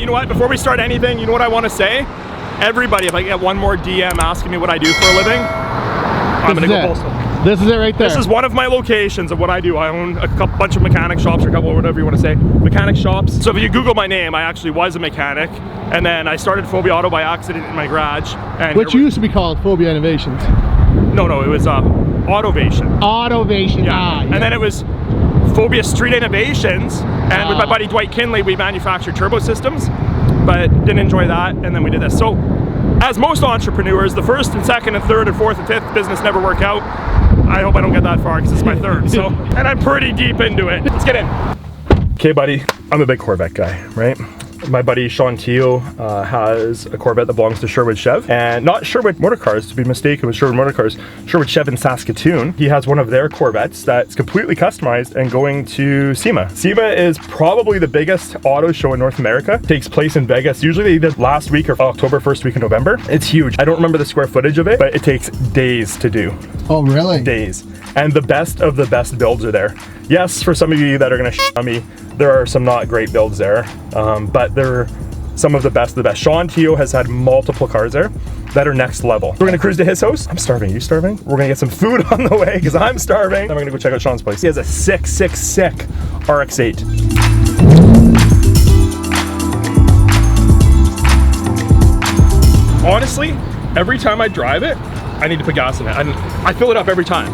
know what? Before we start anything, you know what I want to say? Everybody, if I get one more DM asking me what I do for a living, I'm going to go postal. This is it right there. This is one of my locations of what I do. I own a bunch of mechanic shops, or a couple, or whatever you want to say, mechanic shops. So if you Google my name, I actually was a mechanic, and then I started Phobia Auto by accident in my garage. And which used to be called Phobia Innovations. No, it was Autovation. Autovation, yeah. And then it was Phobia Street Innovations, and with my buddy Dwight Kinley, we manufactured turbo systems, but didn't enjoy that, and then we did this. So, as most entrepreneurs, the first and second and third and fourth and fifth business never work out. I hope I don't get that far because it's my third, so, and I'm pretty deep into it. Let's get in. Okay, buddy, I'm a big Corvette guy, right? My buddy Sean Teal has a Corvette that belongs to Sherwood Chev, and not Sherwood Motor Cars, to be mistaken with Sherwood Motor Cars, Sherwood Chev in Saskatoon. He has one of their Corvettes that's completely customized and going to SEMA. SEMA is probably the biggest auto show in North America. It takes place in Vegas, usually the last week of October, first week of November. It's huge. I don't remember the square footage of it, but it takes days to do. Oh, really? Days. And the best of the best builds are there. Yes, for some of you that are gonna shit on me, there are some not great builds there, but they're some of the best of the best. Sean Teo has had multiple cars there that are next level. We're gonna cruise to his house. I'm starving, you starving? We're gonna get some food on the way because I'm starving. Then we're gonna go check out Sean's place. He has a sick RX-8. Honestly, every time I drive it, I need to put gas in it. I fill it up every time.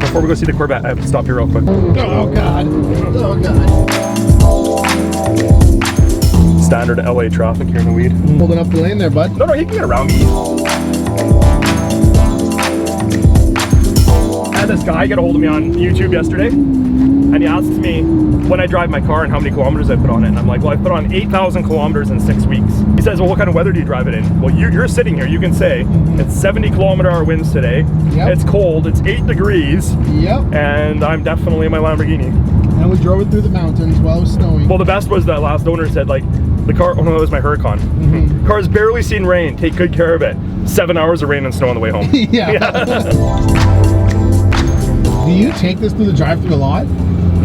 Before we go see the Corvette, I have to stop here real quick. Oh God. Oh God. Standard LA traffic here in the weed. Holding up the lane there, bud. No, he can get around me. I had this guy get a hold of me on YouTube yesterday, and he asked me when I drive my car and how many kilometers I put on it. And I'm like, well, I put on 8,000 kilometers in 6 weeks. He says, well, what kind of weather do you drive it in? Well, you're sitting here, you can say, it's 70-kilometer-hour winds today. Yep. It's cold, it's 8 degrees. Yep. And I'm definitely in my Lamborghini. And we drove it through the mountains while it was snowing. Well, the best was that last owner said, like, the car, oh no, it was my Huracan. Car's barely seen rain, take good care of it. 7 hours of rain and snow on the way home. Yeah. Do you take this through the drive-thru a lot?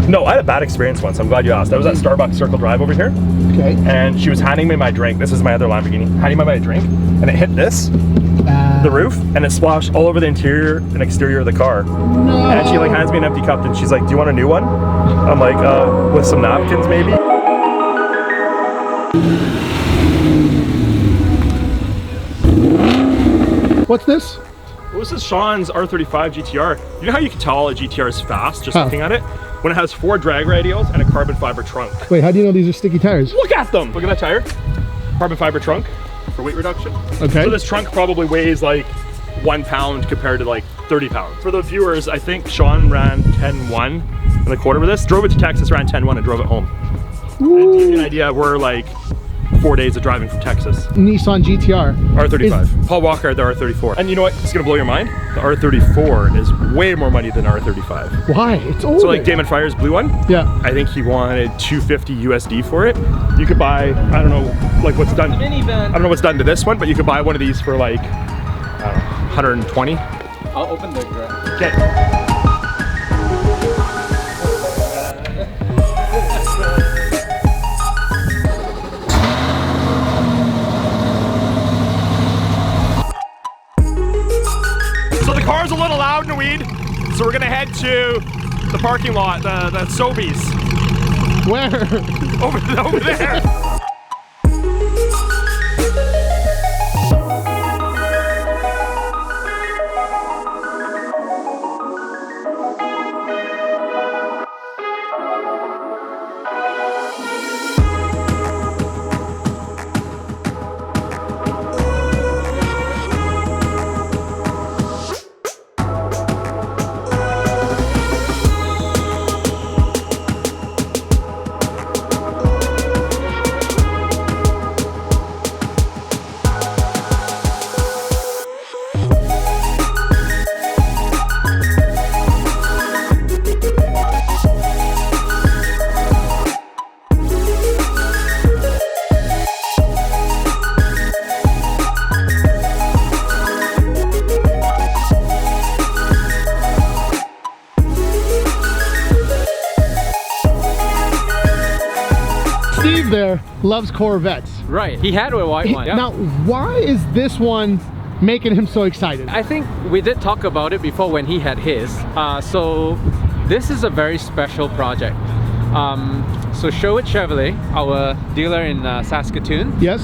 No, I had a bad experience once. I'm glad you asked. I was at Starbucks Circle Drive over here. Okay. And she was handing me my drink. This is my other Lamborghini. Handing me my drink, and it hit this, the roof, and it splashed all over the interior and exterior of the car. No. And she like hands me an empty cup, and she's like, "Do you want a new one?" I'm like, with some napkins maybe. What's this? Well, this is Sean's R35 GTR. You know how you can tell a GTR is fast just looking at it? When it has 4 drag radials and a carbon fiber trunk. Wait, how do you know these are sticky tires? Look at them! Look at that tire. Carbon fiber trunk for weight reduction. Okay. So this trunk probably weighs like 1 pound compared to like 30 pounds. For the viewers, I think Sean ran 10.1 in the quarter with this. Drove it to Texas, ran 10.1 and drove it home. And to give you an idea, we're like 4 days of driving from Texas. Nissan GTR. R35. Paul Walker had the R34. And you know what? It's gonna blow your mind. The R34 is way more money than R35. Why? It's older. So like Damon Fire's blue one? Yeah. I think he wanted $250 USD for it. You could buy, I don't know, like what's done. Minivan. I don't know what's done to this one, but you could buy one of these for like, I don't know, 120. I'll open the garage. Okay. The car's a little loud in the weed, so we're gonna head to the parking lot, the Sobeys. Where? Over there. there loves Corvettes. Right. He had a white one. Yeah. Now, why is this one making him so excited? I think we did talk about it before when he had his. So this is a very special project. So Sherwood Chevrolet, our dealer in Saskatoon, Yes.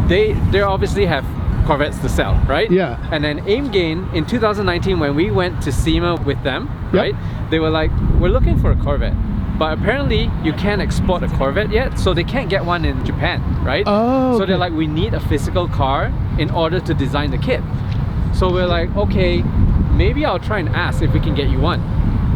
they obviously have Corvettes to sell, right? Yeah. And then Aimgain in 2019, when we went to SEMA with them, Yep. right? They were like, we're looking for a Corvette, but apparently you can't export a Corvette yet, so they can't get one in Japan, right? Oh, So they're okay. like, we need a physical car in order to design the kit. So we're like, okay, maybe I'll try and ask if we can get you one.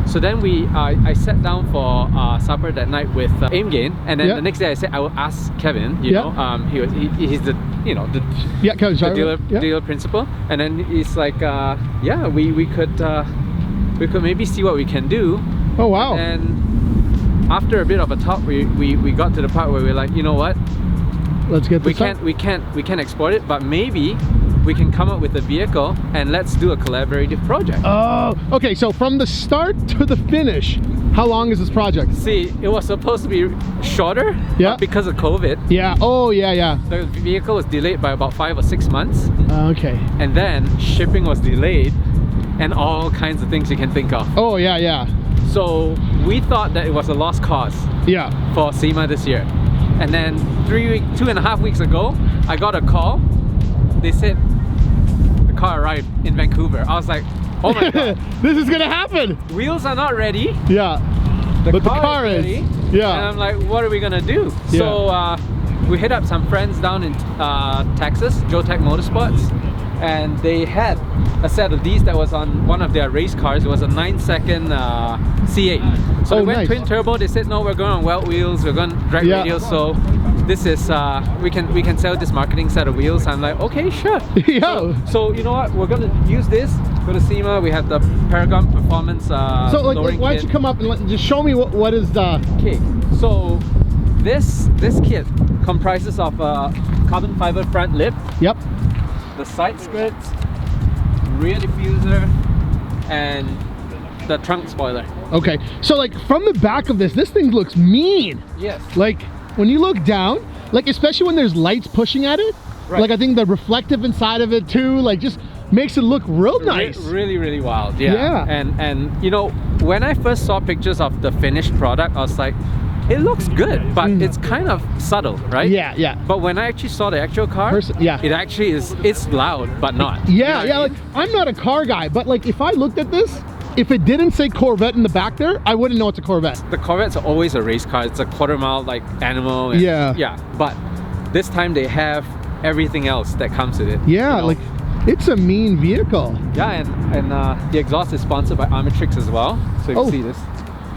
So then I sat down for supper that night with Aimgain, and then Yeah. the next day I said I will ask Kevin. You Yeah. know, he's the the Yeah, Kevin, the dealer, yeah. dealer principal, and then he's like, yeah, we could maybe see what we can do. Oh, wow. And after a bit of a talk, we got to the part where we're like, you know what, Let's get this we can't export it, but maybe we can come up with a vehicle and let's do a collaborative project. Oh, okay. So from the start to the finish, how long is this project? See, it was supposed to be shorter, Yeah. but because of COVID, Yeah. Oh, yeah, yeah. the vehicle was delayed by about 5 or 6 months, Okay. and then shipping was delayed, and all kinds of things you can think of. Oh, yeah, yeah. So we thought that it was a lost cause Yeah. for SEMA this year. And then 2.5 weeks ago, I got a call. They said the car arrived in Vancouver. I was like, oh my god, This is gonna happen. wheels are not ready. Yeah. The But the car car is. ready. Yeah. And I'm like, what are we gonna do? So we hit up some friends down in Texas, Joe Tech Motorsports, and they had a set of these that was on one of their race cars. It was a 9-second C8. So Oh, they went nice. twin turbo. They said, no, we're going on weld wheels, we're going drag Yeah. radials. So this is we can sell this marketing set of wheels. I'm like, okay, sure. Yeah. So you know what? We're gonna use this. Go to SEMA. We have the Paragon Performance. So like, lowering why don't kit. you come up and just show me what is the? Okay, so this kit comprises of a carbon fiber front lip, Yep. the side skirts, rear diffuser, and the trunk spoiler. Okay. So like from the back of this thing looks mean. Yes. Like when you look down, like especially when there's lights pushing at it, Right. like I think the reflective inside of it too, like just makes it look real nice. Really, really wild. Yeah. Yeah. And you know, when I first saw pictures of the finished product, I was like, it looks good, but it's kind of subtle, right? Yeah, yeah. But when I actually saw the actual car, Yeah. it actually is. It's loud, but not. You know Yeah, what yeah. I Like mean? I'm not a car guy, but like if I looked at this, if it didn't say Corvette in the back there, I wouldn't know it's a Corvette. The Corvettes are always a race car. It's a quarter-mile like animal. And, Yeah. Yeah. But this time they have everything else that comes with it. Yeah, you know? like it's a mean vehicle. Yeah, and the exhaust is sponsored by Armytrix as well. So you Oh. can see this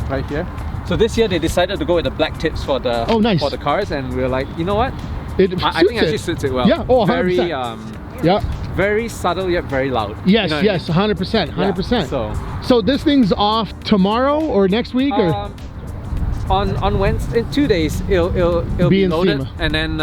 right here. So this year they decided to go with the black tips for the nice. for the cars, and we were like, you know what? It I suits think actually it. suits it well. Yeah, oh, 100%. Very Yeah. very subtle yet very loud. Yes, You know what I yes, mean? 100%, 100%. Yeah, So this thing's off tomorrow or next week or? On Wednesday, in 2 days, it'll Be be in loaded, SEMA. and then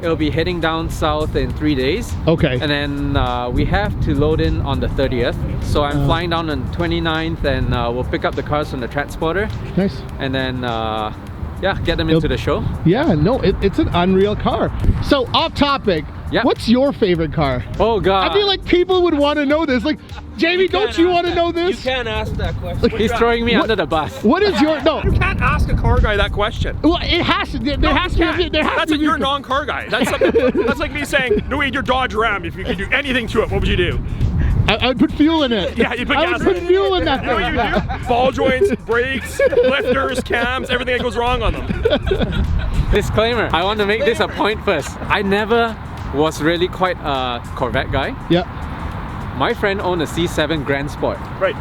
it'll be heading down south in 3 days. Okay. And then we have to load in on the 30th. So I'm flying down on 29th, and we'll pick up the cars from the transporter, Nice. and then yeah, get them into the show. Yeah, no, it's an unreal car. So off topic, Yeah. what's your favorite car? Oh god! I feel like people would want to know this. Like, Jamie, don't you want to know this? You can't ask that question. He's throwing me under the bus. What is your no? You can't ask a car guy that question. Well, it has to. There has to be. There has That's to like be. you're a non-car guy. That's like me saying, no, your Dodge Ram, if you could do anything to it, what would you do? I would put fuel in it. Yeah, you put I gas would put in it. fuel in that You know thing. what you do? Ball joints, brakes, lifters, cams, everything that goes wrong on them. Disclaimer: I want to make this a point first. I never was really quite a Corvette guy. Yeah. My friend owned a C7 Grand Sport. Right.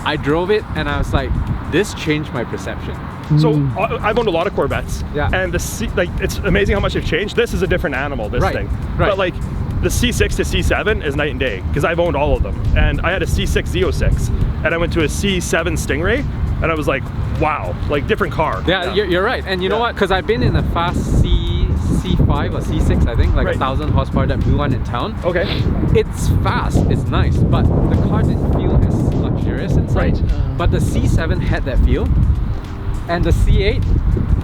I drove it and I was like, this changed my perception. So I've owned a lot of Corvettes. Yeah. And it's amazing how much they've changed. This is a different animal, this Right, thing. right. But like the C6 to C7 is night and day because I've owned all of them. And I had a C6 Z06 and I went to a C7 Stingray and I was like, wow, like different car. Yeah, you're right. And you know Yeah. what? Because I've been in a fast C5 or C6, I think, like Right. 1,000 horsepower, that blue one in town. Okay. It's fast, it's nice, but the car didn't feel as luxurious inside. Right. But the C7 had that feel. And the C8,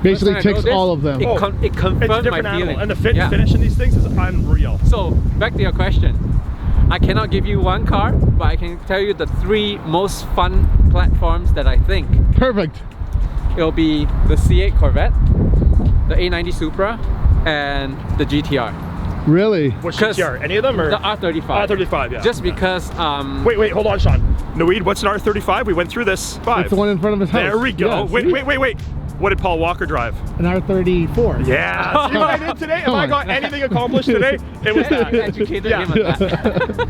Basically First time I ticks drove this, all of them. It, Oh, it It's a confirmed my different feeling. animal, and the fit Yeah. and finish in these things is unreal. So back to your question. I cannot give you one car, but I can tell you the 3 most fun platforms that I think. Perfect. It'll be the C8 Corvette, the A90 Supra, and the GTR. Really? Which 'Cause GTR? Any of them or? The R35. R35, yeah. Just because Wait, hold on, Sean. Noid, what's an R35? We went through this. 5. That's the one in front of his house. There we go. Yeah, wait, see? wait. What did Paul Walker drive? An R34. Yeah. See what I did today? If Come I on. got anything accomplished today, it was that. educated Yeah. him on that.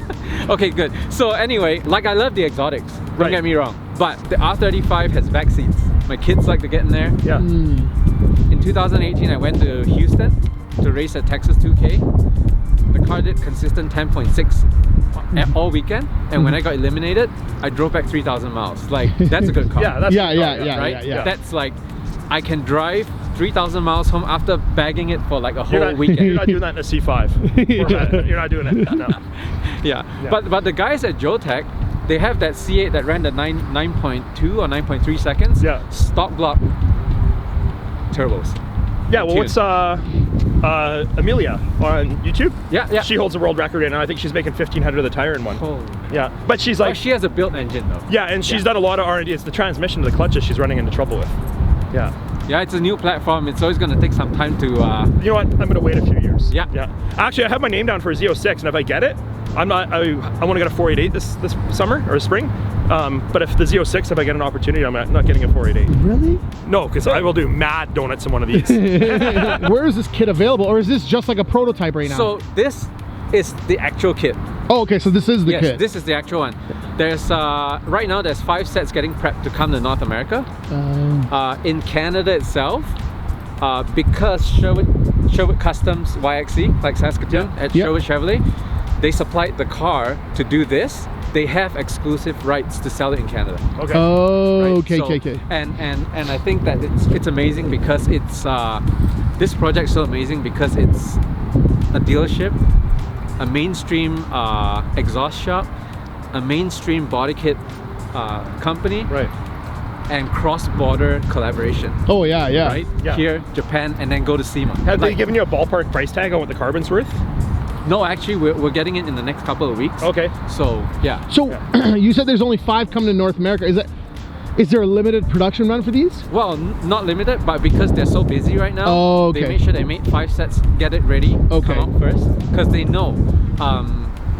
Okay, good. So anyway, like I love the exotics, don't Right. get me wrong, but the R35 has back seats. My kids like to get in there. Yeah. In 2018, I went to Houston to race at Texas 2K. The car did consistent 10.6 all weekend, and when I got eliminated, I drove back 3,000 miles. Like, that's a good car. Yeah, that's Yeah, right? yeah. That's like, I can drive 3,000 miles home after bagging it for like a whole You're not, weekend. you're not doing that in a C5. You're not doing it. No. Yeah. But the guys at Jotech, they have that C8 that ran the 9.2 or 9.3 seconds. Yeah. Stock block turbos. Yeah, well, what's Amelia on YouTube? Yeah. She holds the world record right now. I think she's making 1,500 of the tire in one. Holy. Yeah, but she's Oh, like, she has a built engine though. yeah, and she's done a lot of R&D. It's the transmission to the clutches she's running into trouble with. Yeah. Yeah, it's a new platform. It's always going to take some time to. You know what? I'm gonna wait a few years. Yeah. Actually, I have my name down for a Z06, and if I get it, I want to get a 488 this summer or spring. But if the Z06, if I get an opportunity, I'm not getting a 488. Really? No, because I will do mad donuts in one of these. Where is this kit available, or is this just like a prototype right now? So this is the actual kit. Oh, okay, so this is the Yes, kit. this is the actual one. There's right now there's 5 sets getting prepped to come to North America. In Canada itself, because Sherwood Customs YXE, like Saskatoon at Yep. Sherwood Chevrolet, they supplied the car to do this. They have exclusive rights to sell it in Canada. Okay. Oh, Right? okay, So- okay. And I think that it's amazing because it's this project's so amazing because it's a dealership, a mainstream exhaust shop, a mainstream body kit company, Right. and cross-border collaboration. Oh, yeah, yeah. Right? Yeah. Here, Japan, and then go to SEMA. Have they Like, given you a ballpark price tag on what the carbon's worth? No, actually, we're getting it in the next couple of weeks. Okay. So, yeah. So, you said there's only 5 coming to North America. Is there a limited production run for these? Well, not limited, but because they're so busy right now, Oh, okay. they make sure they make 5 sets, get it ready, Okay. come out first, because they know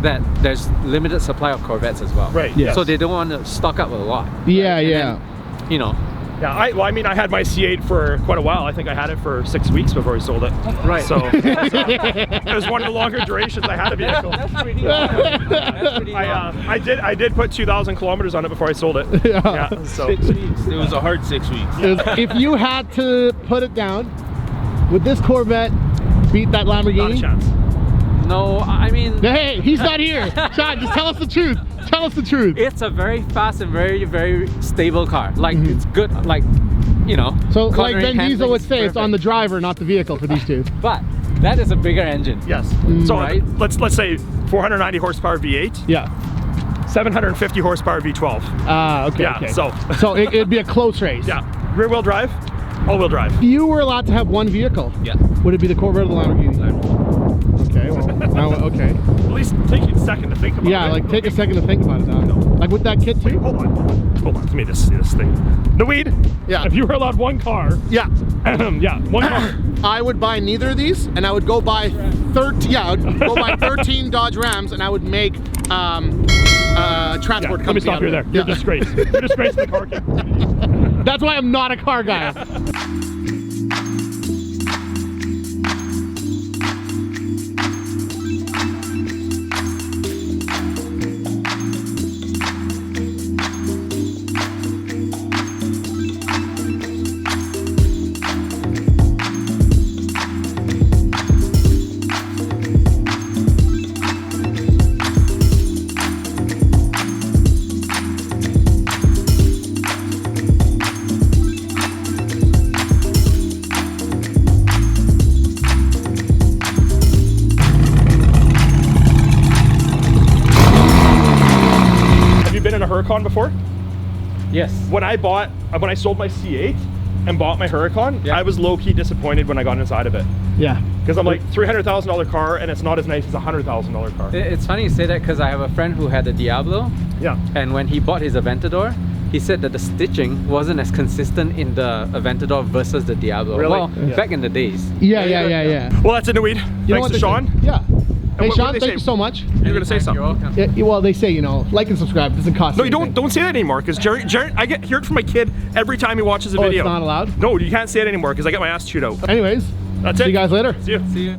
that there's limited supply of Corvettes as well. Right, yes. So they don't want to stock up a lot. Yeah, And yeah. then, you know. Yeah, I mean, I had my C8 for quite a while. I think I had it for 6 weeks before we sold it. Right. So it was one of the longer durations I had a vehicle. That's pretty long. That's pretty long. I did put 2,000 kilometers on it before I sold it. Yeah. So 6 weeks. It was a hard 6 weeks. If you had to put it down, would this Corvette beat that not a Lamborghini? chance. No, I mean, Hey, he's not here. Sean, just tell us the truth. Tell us the truth. it's a very fast and very, very stable car. Like, it's good, like, you know. So, like cornering, Ben Diesel handling would is say, it's on the perfect. driver, not the vehicle for these two. But that is a bigger engine. Yes. So Right. let's say 490 horsepower V8, Yeah. 750 horsepower V12. Ah, okay, Yeah, okay. so- So it'd be a close race. Yeah. Rear wheel drive, all wheel drive. If you were allowed to have one vehicle, Yeah. would it be the Corvette or the Lamborghini? Okay, well, now, okay. At least take a second to think about it. Yeah, like take a second to think about it, Doc. Like with that kit too? Hold on. Let me just see this thing. The weed. Yeah. If you were allowed one car, Yeah. yeah, one car. I would buy neither of these, and I would go buy 13. Yeah, I would go buy 13 Dodge Rams, and I would make transport Yeah, company. let me stop out you of there. it. You're Yeah. disgraced. You're disgraced in the car game. That's why I'm not a car guy. Have you been in a Huracan before? Yes. When I sold my C8, and bought my Huracan, Yeah. I was low-key disappointed when I got inside of it. Yeah. Because I'm like, $300,000 car, and it's not as nice as a $100,000 car. It's funny you say that because I have a friend who had a Diablo, Yeah. and when he bought his Aventador, he said that the stitching wasn't as consistent in the Aventador versus the Diablo. Really? Well, Yeah. back in the days. Yeah. Well, that's it, Weed. You know Thanks what to they Sean. say? Yeah. Hey, what Sean, do they thank say? you so much. You're gonna say Anytime, something. You're welcome. Yeah, well, they say, you know, like and subscribe. It doesn't cost No, you you anything. don't say that anymore, because Jared, I hear it from my kid every time he watches a Oh, video. it's not allowed? No, you can't say it anymore because I get my ass chewed out. Anyways, That's see it. you guys later. See you. See you.